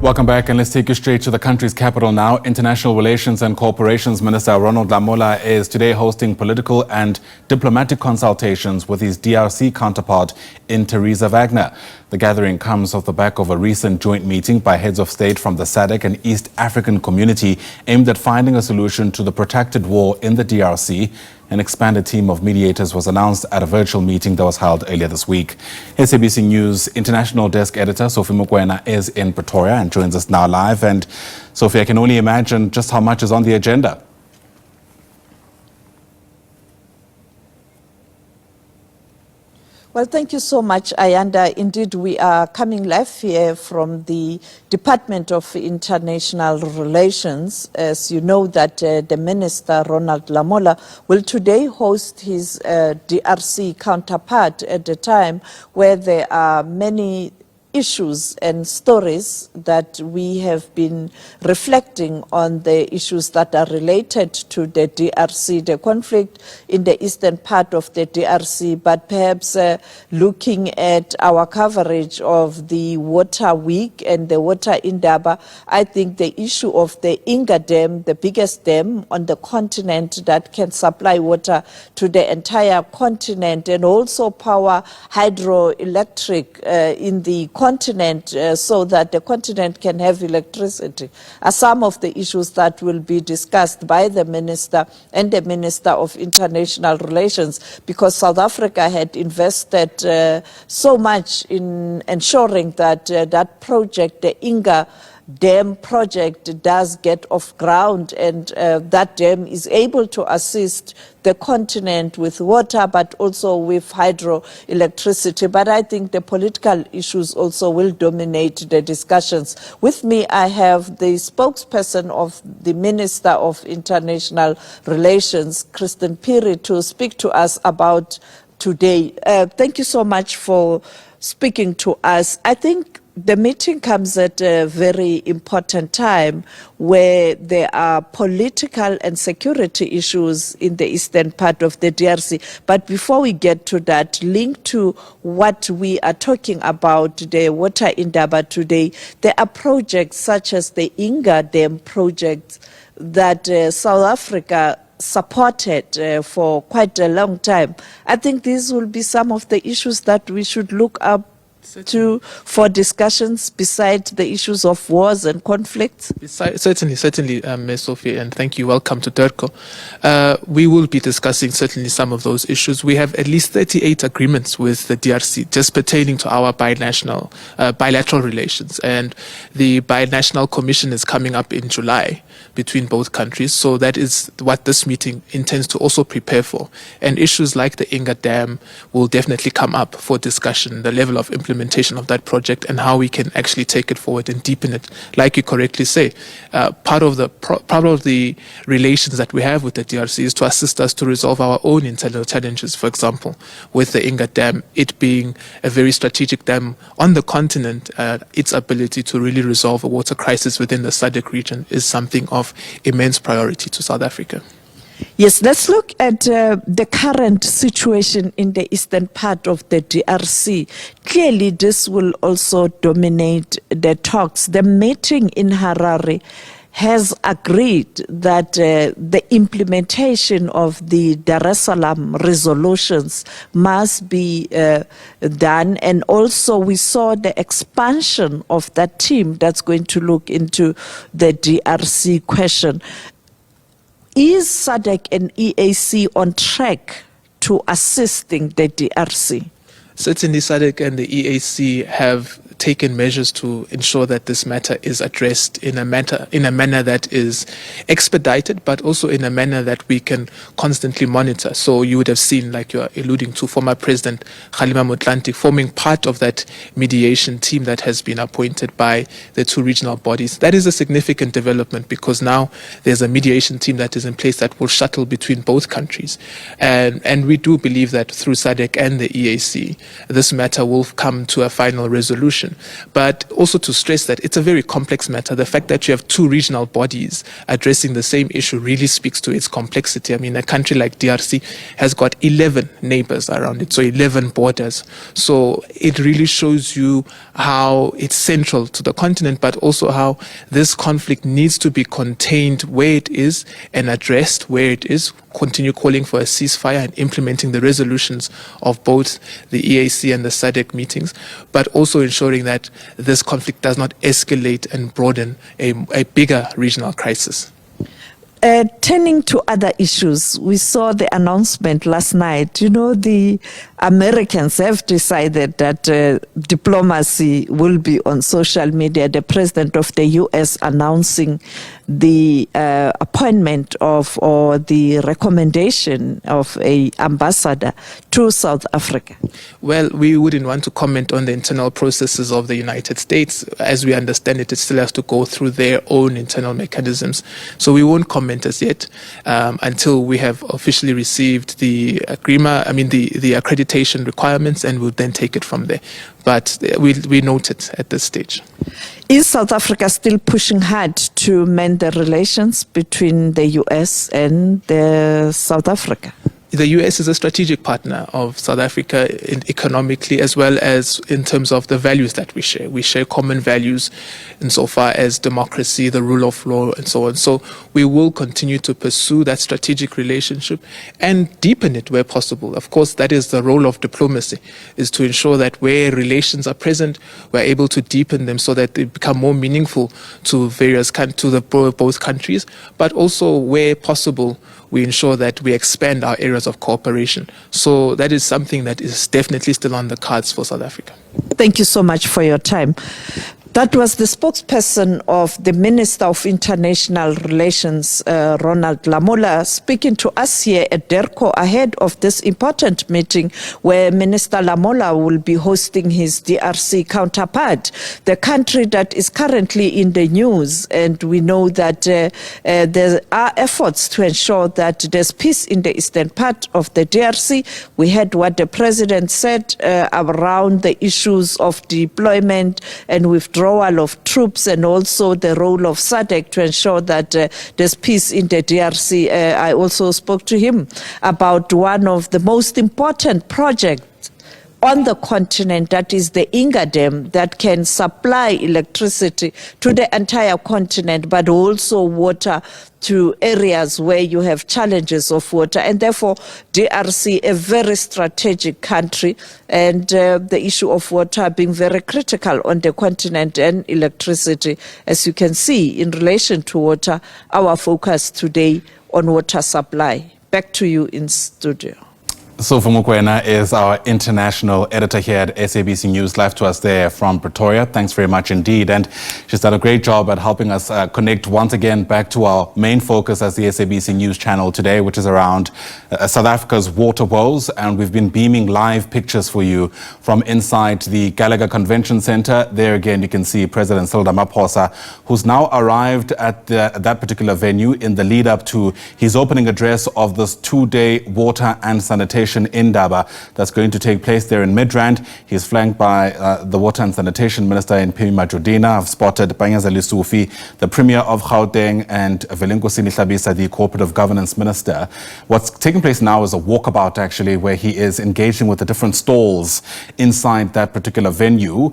Welcome back, and let's take you straight to the country's capital now. International Relations and Corporations Minister Ronald Lamola is today hosting political and diplomatic consultations with his DRC counterpart in Thérèse Wagner. The gathering comes off the back of a recent joint meeting by heads of state from the SADC and East African community aimed at finding a solution to the protracted war in the DRC. An expanded team of mediators was announced at a virtual meeting that was held earlier this week. SABC News International Desk Editor Sophie Mokoena is in Pretoria and joins us now live. And Sophie, I can only imagine just how much is on the agenda. Well, thank you so much, Ayanda. Indeed, we are coming live here from the Department of International Relations. As you know, that the Minister, Ronald Lamola, will today host his DRC counterpart at a time where there are many issues and stories that we have been reflecting on, the issues that are related to the DRC, the conflict in the eastern part of the DRC, but perhaps looking at our coverage of the water week and the water indaba. I think the issue of the Inga Dam, the biggest dam on the continent that can supply water to the entire continent, and also power hydroelectric in the continent so that the continent can have electricity are some of the issues that will be discussed by the Minister and the Minister of International Relations, because South Africa had invested so much in ensuring that that project, the Inga Dam project, does get off ground, and that dam is able to assist the continent with water, but also with hydroelectricity. But I think the political issues also will dominate the discussions. With me, I have the spokesperson of the Minister of International Relations, Kristen Piri, to speak to us about today. Thank you so much for speaking to us. I think the meeting comes at a very important time where there are political and security issues in the eastern part of the DRC. But before we get to that, linked to what we are talking about, the water indaba today, there are projects such as the Inga Dam project that South Africa supported for quite a long time. I think these will be some of the issues that we should look up to for discussions beside the issues of wars and conflicts? Certainly, Ms. Sophie, and thank you. Welcome to DIRCO. We will be discussing certainly some of those issues. We have at least 38 agreements with the DRC just pertaining to our bilateral relations, and the binational commission is coming up in July between both countries. So that is what this meeting intends to also prepare for. And issues like the Inga Dam will definitely come up for discussion, the level of implementation of that project and how we can actually take it forward and deepen it. Like you correctly say, part of the relations that we have with the DRC is to assist us to resolve our own internal challenges. For example, with the Inga Dam, it being a very strategic dam on the continent, its ability to really resolve a water crisis within the SADC region is something of immense priority to South Africa. Yes, let's look at the current situation in the eastern part of the DRC. Clearly, this will also dominate the talks. The meeting in Harare has agreed that the implementation of the Dar es Salaam resolutions must be done. And also we saw the expansion of that team that's going to look into the DRC question. Is SADC and EAC on track to assisting the DRC? Certainly, SADC and the EAC have taken measures to ensure that this matter is addressed in a manner that is expedited, but also in a manner that we can constantly monitor. So you would have seen, like you're alluding to, former President Kgalema Motlanthe forming part of that mediation team that has been appointed by the two regional bodies. That is a significant development because now there's a mediation team that is in place that will shuttle between both countries. And we do believe that through SADC and the EAC, this matter will come to a final resolution. conversation, but also to stress that it's a very complex matter. The fact that you have two regional bodies addressing the same issue really speaks to its complexity. I mean, a country like DRC has got 11 neighbors around it, so 11 borders. So it really shows you how it's central to the continent, but also how this conflict needs to be contained where it is and addressed where it is, continue calling for a ceasefire and implementing the resolutions of both the EAC and the SADC meetings, but also ensuring that this conflict does not escalate and broaden a bigger regional crisis. Turning to other issues, we saw the announcement last night. You know, the Americans have decided that diplomacy will be on social media. The president of the U.S. announcing the appointment of or the recommendation of an ambassador to South Africa. Well, we wouldn't want to comment on the internal processes of the United States. As we understand it, it still has to go through their own internal mechanisms. So we won't comment as yet until we have officially received the agreement, the accreditation requirements, and we'll then take it from there. But we note it at this stage. Is South Africa still pushing hard to mend the relations between the U.S. and South Africa? The U.S. is a strategic partner of South Africa economically, as well as in terms of the values that we share. We share common values insofar as democracy, the rule of law, and so on. So we will continue to pursue that strategic relationship and deepen it where possible. Of course, that is the role of diplomacy, is to ensure that where relations are present, we're able to deepen them so that they become more meaningful to both countries, but also where possible, we ensure that we expand our areas of cooperation. So that is something that is definitely still on the cards for South Africa. Thank you so much for your time. That was the spokesperson of the Minister of International Relations, Ronald Lamola, speaking to us here at DERCO ahead of this important meeting where Minister Lamola will be hosting his DRC counterpart, the country that is currently in the news. And we know that there are efforts to ensure that there's peace in the eastern part of the DRC. We heard what the president said around the issues of deployment and withdrawal of troops, and also the role of SADC to ensure that there's peace in the DRC. I also spoke to him about one of the most important projects on the continent, that is the Inga Dam, that can supply electricity to the entire continent, but also water to areas where you have challenges of water. And therefore, DRC, a very strategic country, and the issue of water being very critical on the continent, and electricity, as you can see, in relation to water, our focus today on water supply. Back to you in studio. Sophie Mokoena is our international editor here at SABC News, live to us there from Pretoria. Thanks very much indeed. And she's done a great job at helping us connect once again back to our main focus as the SABC News channel today, which is around South Africa's water woes. And we've been beaming live pictures for you from inside the Gallagher Convention Center. There again, you can see President Cyril Ramaphosa, who's now arrived at that particular venue in the lead up to his opening address of this two-day water and sanitation indaba that's going to take place there in Midrand. He's flanked by the Water and Sanitation Minister in Phumi Majudina. I've spotted Banyazali Sophie, the Premier of Gauteng, and Velenkosini Hlabisa, the Cooperative Governance Minister. What's taking place now is a walkabout, actually, where he is engaging with the different stalls inside that particular venue,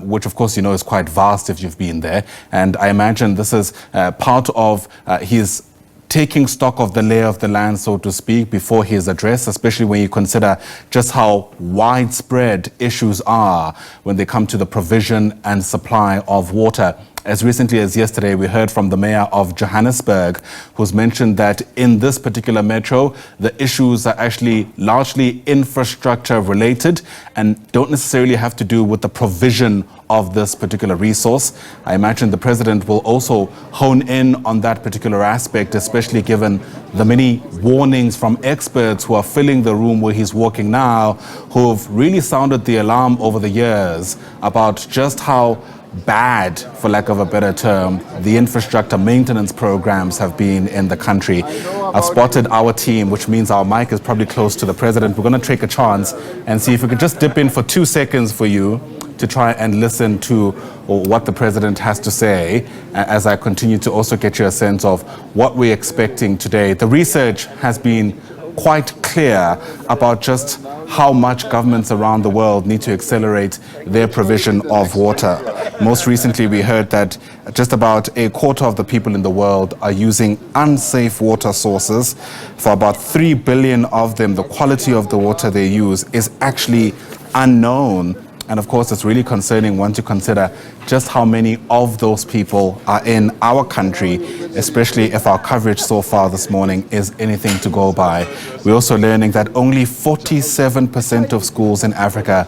which, of course, you know, is quite vast if you've been there. And I imagine this is part of his taking stock of the lay of the land, so to speak, before his address, especially when you consider just how widespread issues are when they come to the provision and supply of water. As recently as yesterday, we heard from the mayor of Johannesburg, who's mentioned that in this particular metro, the issues are actually largely infrastructure related and don't necessarily have to do with the provision of this particular resource. I imagine the president will also hone in on that particular aspect, especially given the many warnings from experts who are filling the room where he's walking now, who've really sounded the alarm over the years about just how bad, for lack of a better term, the infrastructure maintenance programs have been in the country. I've spotted our team, which means our mic is probably close to the president. We're going to take a chance and see if we could just dip in for 2 seconds for you to try and listen to what the president has to say, as I continue to also get you a sense of what we're expecting today. The research has been quite clear about just how much governments around the world need to accelerate their provision of water. Most recently, we heard that just about a quarter of the people in the world are using unsafe water sources. For about 3 billion of them, the quality of the water they use is actually unknown. And of course, it's really concerning once you consider just how many of those people are in our country, especially if our coverage so far this morning is anything to go by. We're also learning that only 47% of schools in Africa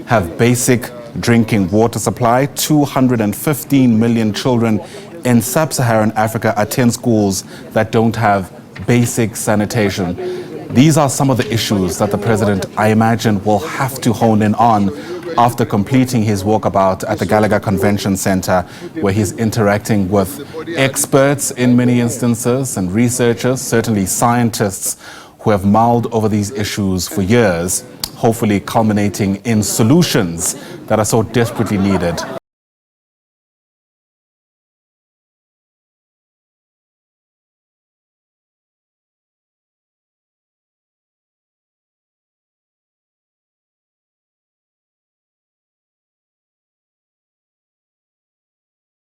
have basic drinking water supply. 215 million children in sub-Saharan Africa attend schools that don't have basic sanitation. These are some of the issues that the president, I imagine, will have to hone in on after completing his walkabout at the Gallagher Convention Center, where he's interacting with experts in many instances and researchers, certainly scientists who have mulled over these issues for years, hopefully culminating in solutions that are so desperately needed.